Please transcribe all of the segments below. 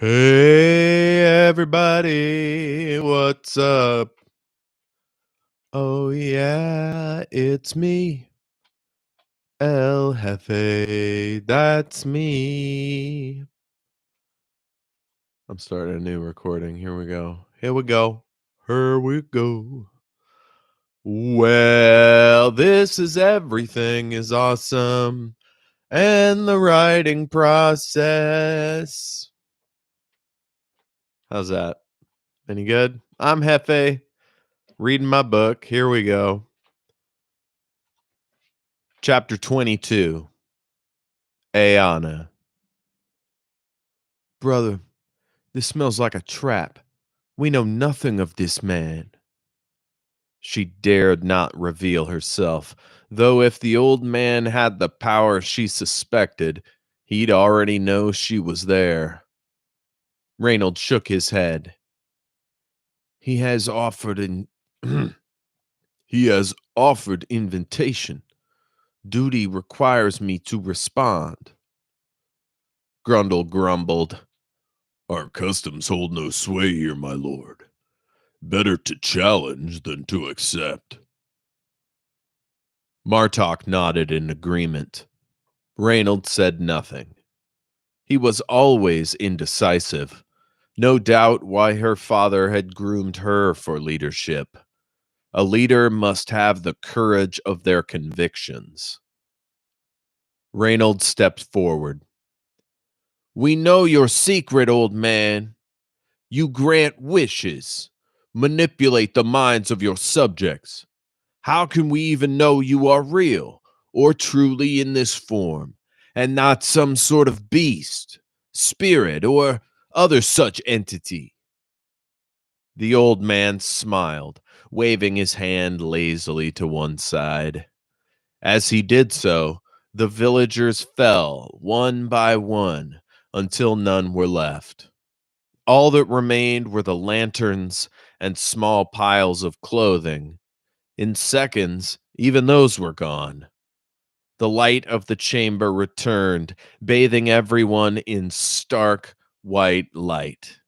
Hey everybody, what's up? Oh yeah, it's me, El Jefe, that's me. I'm starting a new recording. Here we go. Here we go. Here we go. Well, this is Everything is Awesome and the writing process. How's that? Any good? I'm Jefe, reading my book. Here we go. Chapter 22, Ayana. Brother, this smells like a trap. We know nothing of this man. She dared not reveal herself, though if the old man had the power she suspected, he'd already know she was there. Reynolds shook his head. He has offered he has offered invitation. Duty requires me to respond. Grundle grumbled. Our customs hold no sway here, my lord. Better to challenge than to accept. Martyk nodded in agreement. Reynolds said nothing. He was always indecisive. No doubt why her father had groomed her for leadership. A leader must have the courage of their convictions. Reynolds stepped forward. We know your secret, old man. You grant wishes, manipulate the minds of your subjects. How can we even know you are real or truly in this form and not some sort of beast, spirit, or other such entity? The old man smiled, waving his hand lazily to one side. As he did so, the villagers fell one by one until none were left. All that remained were the lanterns and small piles of clothing. In seconds, even those were gone. The light of the chamber returned, bathing everyone in stark white light.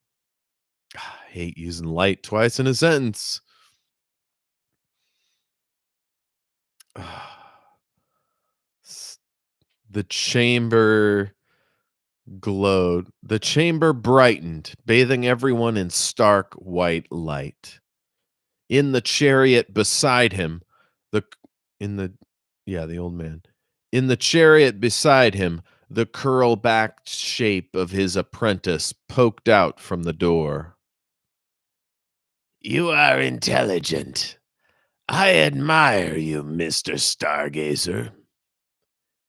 I hate using light twice in a sentence. The chamber glowed. The chamber brightened, bathing everyone in stark white light. In the chariot beside him, the old man. In the chariot beside him, the curl-backed shape of his apprentice poked out from the door. You are intelligent. I admire you, Mr. Stargazer.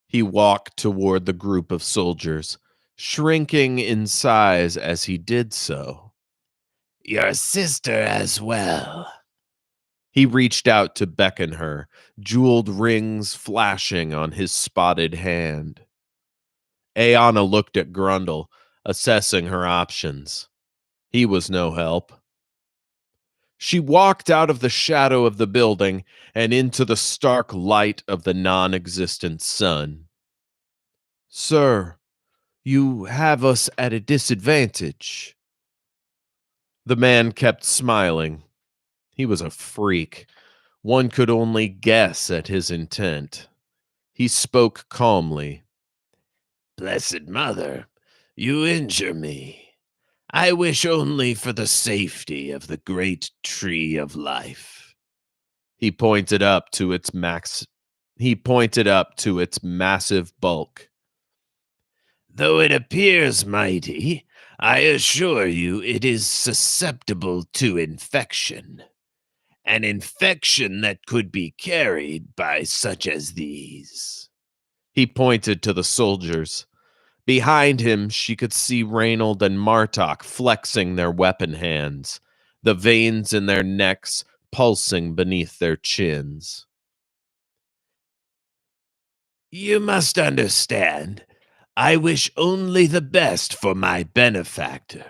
He walked toward the group of soldiers, shrinking in size as he did so. Your sister as well. He reached out to beckon her, jeweled rings flashing on his spotted hand. Ayana looked at Grundle, assessing her options. He was no help. She walked out of the shadow of the building and into the stark light of the non-existent sun. Sir, you have us at a disadvantage. The man kept smiling. He was a freak. One could only guess at his intent. He spoke calmly. Blessed Mother, you injure me. I wish only for the safety of the great tree of life. He pointed up to its massive bulk. Though it appears mighty, I assure you it is susceptible to infection. An infection that could be carried by such as these. He pointed to the soldiers. Behind him, she could see Reynolds and Martyk flexing their weapon hands, the veins in their necks pulsing beneath their chins. You must understand, I wish only the best for my benefactor,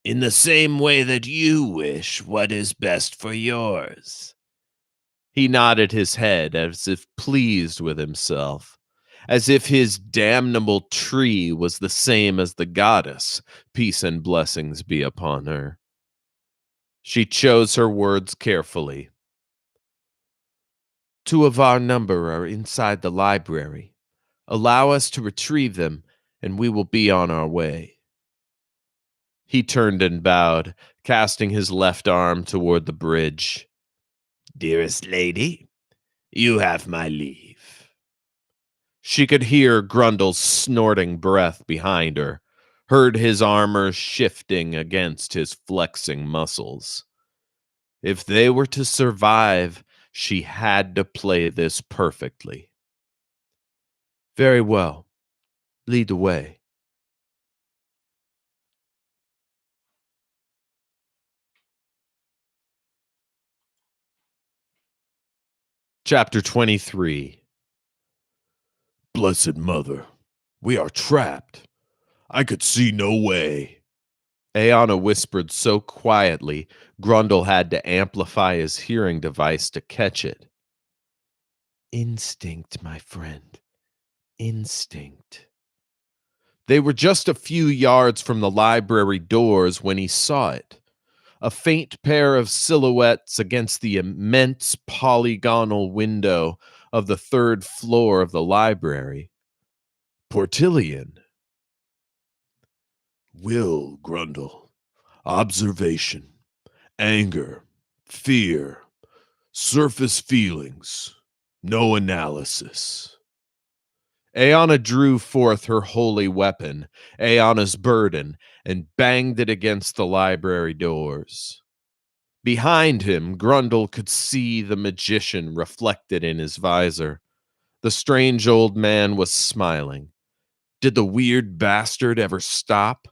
in the same way that you wish what is best for yours. He nodded his head as if pleased with himself. as if his damnable tree was the same as the goddess, peace and blessings be upon her. She chose her words carefully. Two of our number are inside the library. Allow us to retrieve them, and we will be on our way. He turned and bowed, casting his left arm toward the bridge. Dearest lady, you have my leave. She could hear Grundle's snorting breath behind her, heard his armor shifting against his flexing muscles. If they were to survive, she had to play this perfectly. Very well. Lead the way. Chapter 23. Blessed Mother, we are trapped. I could see no way. Ayana whispered so quietly, Grundle had to amplify his hearing device to catch it. Instinct, my friend. Instinct. They were just a few yards from the library doors when he saw it. A faint pair of silhouettes against the immense polygonal window of the third floor of the library. Portillion. Will, Grundle. Observation. Anger. Fear. Surface feelings. No analysis. Ayana drew forth her holy weapon, Ayana's burden, and banged it against the library doors. Behind him, Grundle could see the magician reflected in his visor. The strange old man was smiling. Did the weird bastard ever stop?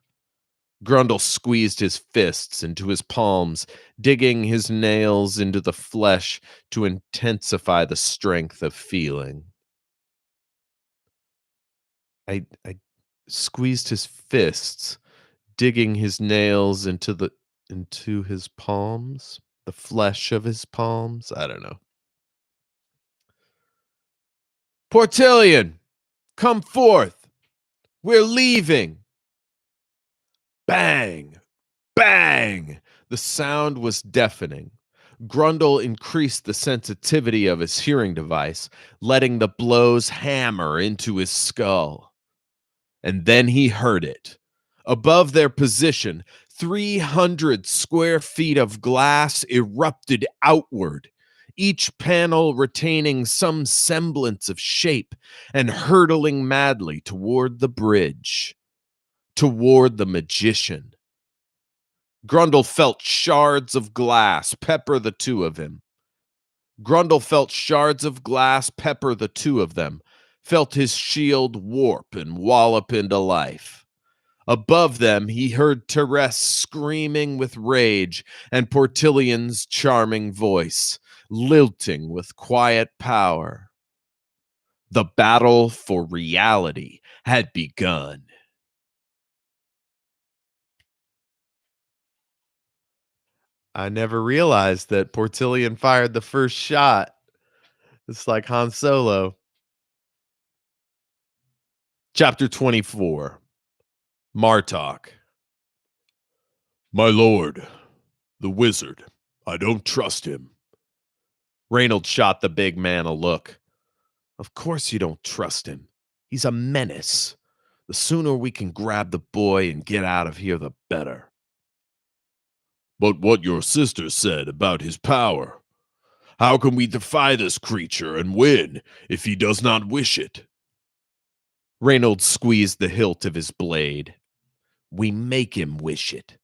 Grundle squeezed his fists into his palms, digging his nails into the flesh to intensify the strength of feeling. I squeezed his fists, digging his nails into his palms, the flesh of his palms. I don't know. Portillion, come forth. We're leaving. Bang! Bang! The sound was deafening. Grundle increased the sensitivity of his hearing device, letting the blows hammer into his skull. And then he heard it. Above their position, 300 square feet of glass erupted outward, each panel retaining some semblance of shape and hurtling madly toward the bridge, toward the magician. Grundle felt shards of glass pepper the two of him. Grundle felt shards of glass pepper the two of them, felt his shield warp and wallop into life. Above them, he heard Therese screaming with rage and Portillion's charming voice, lilting with quiet power. The battle for reality had begun. I never realized that Portillion fired the first shot. It's like Han Solo. Chapter 24. Martyk. My lord, the wizard. I don't trust him. Reynolds shot the big man a look. Of course you don't trust him. He's a menace. The sooner we can grab the boy and get out of here, the better. But what your sister said about his power. How can we defy this creature and win if he does not wish it? Reynolds squeezed the hilt of his blade. We make him wish it.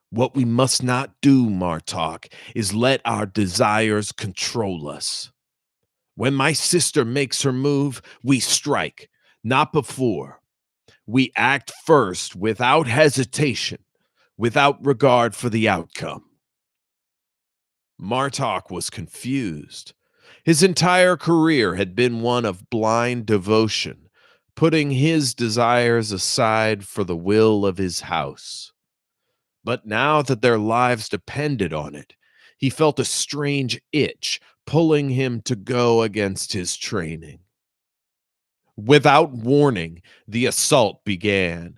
What we must not do, Martyk, is let our desires control us. When my sister makes her move, we strike, not before. We act first without hesitation, without regard for the outcome. Martyk was confused. His entire career had been one of blind devotion, putting his desires aside for the will of his house. But now that their lives depended on it, he felt a strange itch pulling him to go against his training. Without warning, the assault began.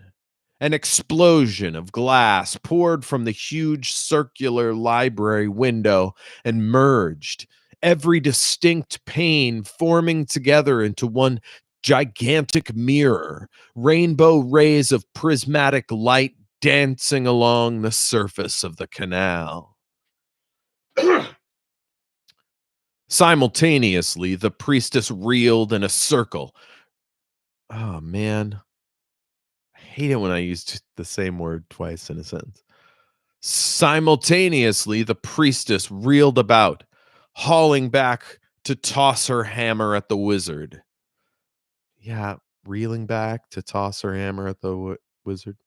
An explosion of glass poured from the huge circular library window and merged, every distinct pane forming together into one gigantic mirror, rainbow rays of prismatic light dancing along the surface of the canal. Simultaneously, the priestess reeled in a circle. Oh, man. I hate it when I use the same word twice in a sentence. Simultaneously, the priestess reeled about, hauling back to toss her hammer at the wizard. Yeah, reeling back to toss her hammer at the wizard.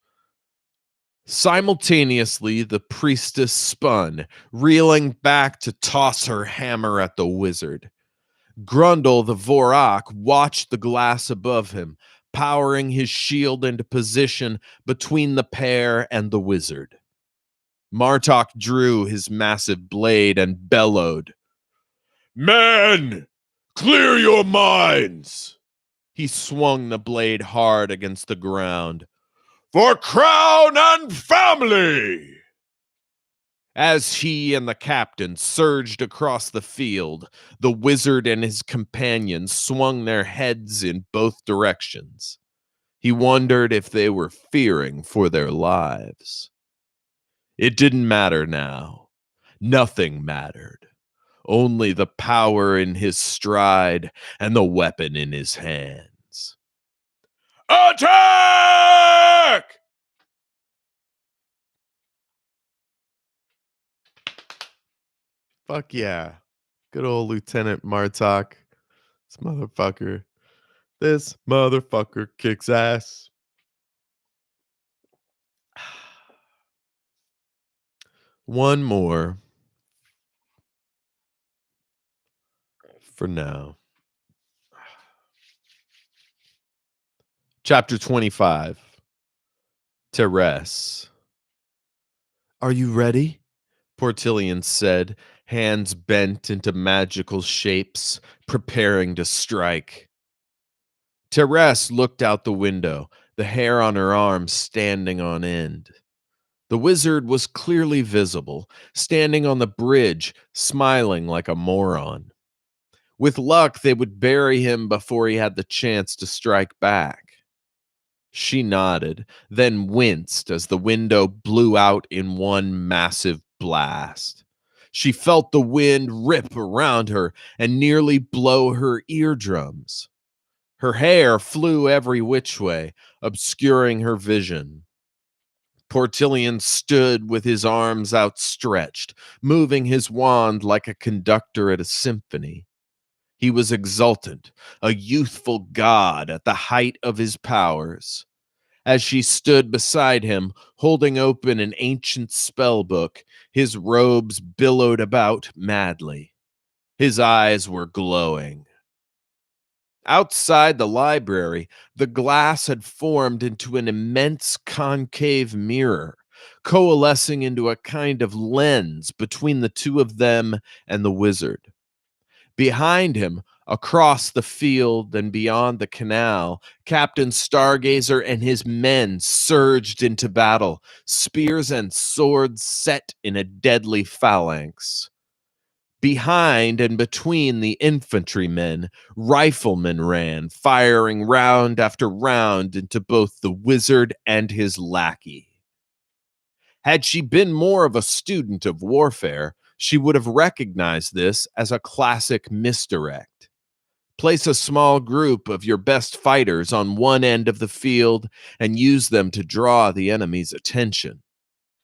Simultaneously, the priestess spun, reeling back to toss her hammer at the wizard. Grundle the Vorak watched the glass above him, powering his shield into position between the pair and the wizard. Martyk drew his massive blade and bellowed, "Men, clear your minds!" He swung the blade hard against the ground. "For crown and family!" As he and the captain surged across the field, the wizard and his companions swung their heads in both directions. He wondered if they were fearing for their lives. It didn't matter now. Nothing mattered. Only the power in his stride and the weapon in his hands. Attack! Fuck yeah. Good old Lieutenant Martyk. This motherfucker kicks ass. One more for now. Chapter 25. Teres. Are you ready? Portillion said, hands bent into magical shapes, preparing to strike. Teres looked out the window, the hair on her arms standing on end. The wizard was clearly visible, standing on the bridge, smiling like a moron. With luck, they would bury him before he had the chance to strike back. She nodded, then winced as the window blew out in one massive blast. She felt the wind rip around her and nearly blow her eardrums. Her hair flew every which way, obscuring her vision. Portillion stood with his arms outstretched, moving his wand like a conductor at a symphony. He was exultant, a youthful god at the height of his powers. As she stood beside him, holding open an ancient spell book, his robes billowed about madly. His eyes were glowing. Outside the library, the glass had formed into an immense concave mirror, coalescing into a kind of lens between the two of them and the wizard. Behind him, across the field and beyond the canal, Captain Stargazer and his men surged into battle, spears and swords set in a deadly phalanx. Behind and between the infantrymen, riflemen ran, firing round after round into both the wizard and his lackey. Had she been more of a student of warfare, she would have recognized this as a classic misdirect. Place a small group of your best fighters on one end of the field and use them to draw the enemy's attention.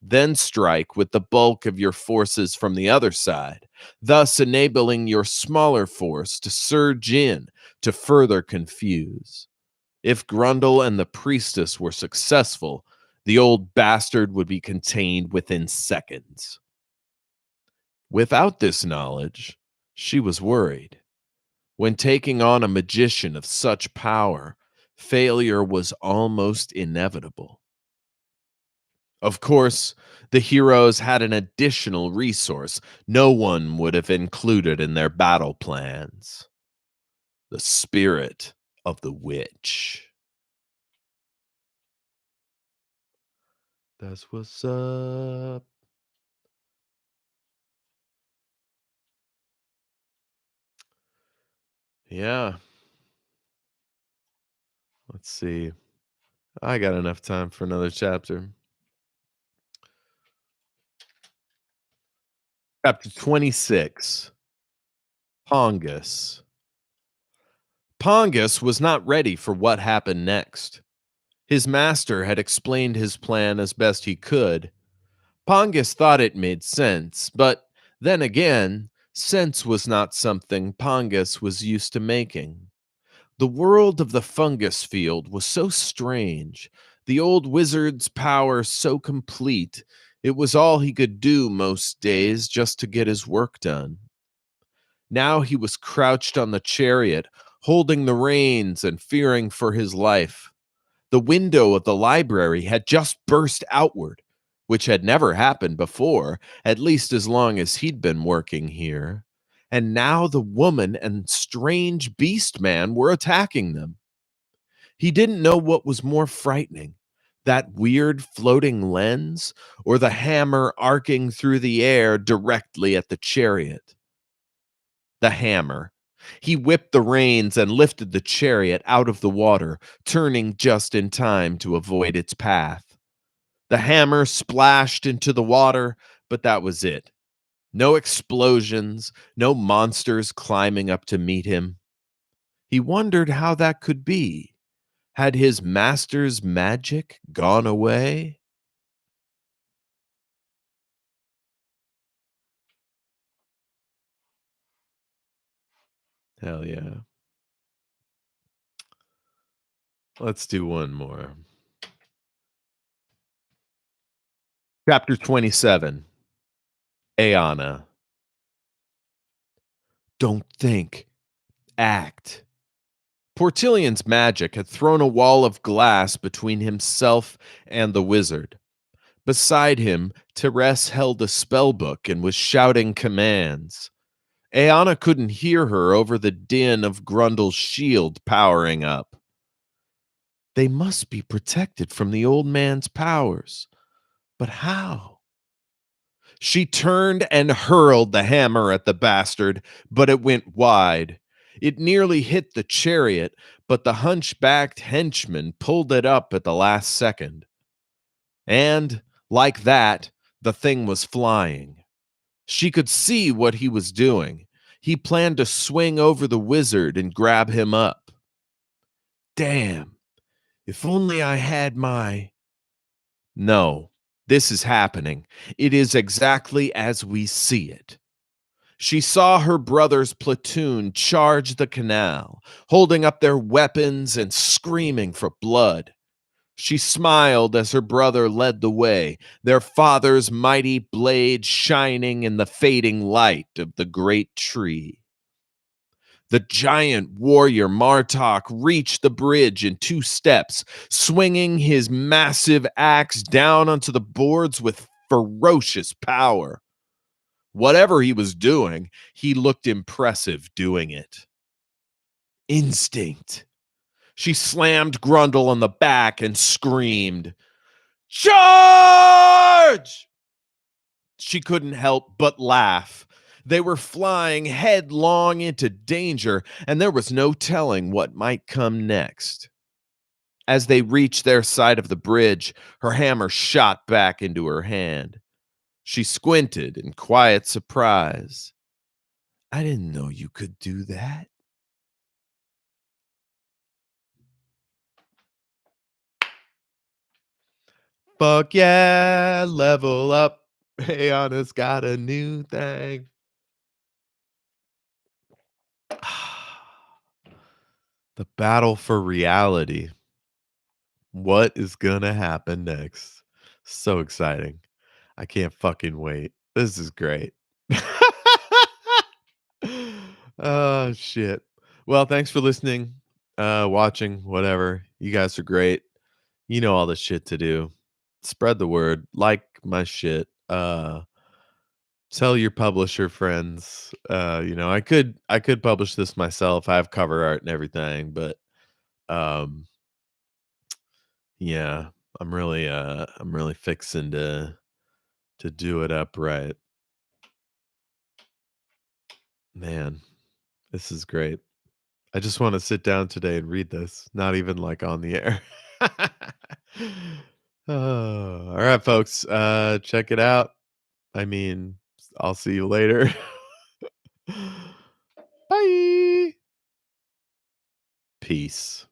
Then strike with the bulk of your forces from the other side, thus enabling your smaller force to surge in to further confuse. If Grundle and the priestess were successful, the old bastard would be contained within seconds. Without this knowledge, she was worried. When taking on a magician of such power, failure was almost inevitable. Of course, the heroes had an additional resource no one would have included in their battle plans: the spirit of the witch. That's what's up. Yeah. Let's see. I got enough time for another chapter. Chapter 26. Pongus. Pongus was not ready for what happened next. His master had explained his plan as best he could. Pongus thought it made sense, but then again, sense was not something Pongus was used to making. The world of the fungus field was so strange, the old wizard's power so complete, it was all he could do most days just to get his work done. Now he was crouched on the chariot, holding the reins and fearing for his life. The window of the library had just burst outward, which had never happened before, at least as long as he'd been working here. And now the woman and strange beast man were attacking them. He didn't know what was more frightening, that weird floating lens or the hammer arcing through the air directly at the chariot. The hammer. He whipped the reins and lifted the chariot out of the water, turning just in time to avoid its path. The hammer splashed into the water, but that was it. No explosions, no monsters climbing up to meet him. He wondered how that could be. Had his master's magic gone away? Hell yeah. Let's do one more. Chapter 27. Ayana. Don't think, act. Portillian's magic had thrown a wall of glass between himself and the wizard. Beside him, Therese held a spellbook and was shouting commands. Ayana couldn't hear her over the din of Grundle's shield powering up. They must be protected from the old man's powers. But how? She turned and hurled the hammer at the bastard, but it went wide. It nearly hit the chariot, but the hunchbacked henchman pulled it up at the last second. And, like that, the thing was flying. She could see what he was doing. He planned to swing over the wizard and grab him up. Damn, if only I had my... No, this is happening. It is exactly as we see it. She saw her brother's platoon charge the canal, holding up their weapons and screaming for blood. She smiled as her brother led the way, their father's mighty blade shining in the fading light of the great tree. The giant warrior Martyk reached the bridge in 2 steps, swinging his massive axe down onto the boards with ferocious power. Whatever he was doing, he looked impressive doing it. Instinct. She slammed Grundle on the back and screamed, "Charge!" She couldn't help but laugh. They were flying headlong into danger, and there was no telling what might come next. As they reached their side of the bridge, her hammer shot back into her hand. She squinted in quiet surprise. I didn't know you could do that. Fuck yeah, level up. Ayana's got a new thing. The battle for reality. What is gonna happen next? So exciting. I can't fucking wait. This is great. Oh shit. Well, thanks for listening, watching, whatever. You guys are great. You know all the shit to do. Spread the word, like my shit. Tell your publisher friends. I could publish this myself. I have cover art and everything, but Um, yeah, I'm really fixing to do it up right. Man, this is great. I just wanna sit down today and read this, not even, like, on the air. Oh, alright, folks, check it out. I mean, I'll see you later. Bye. Peace.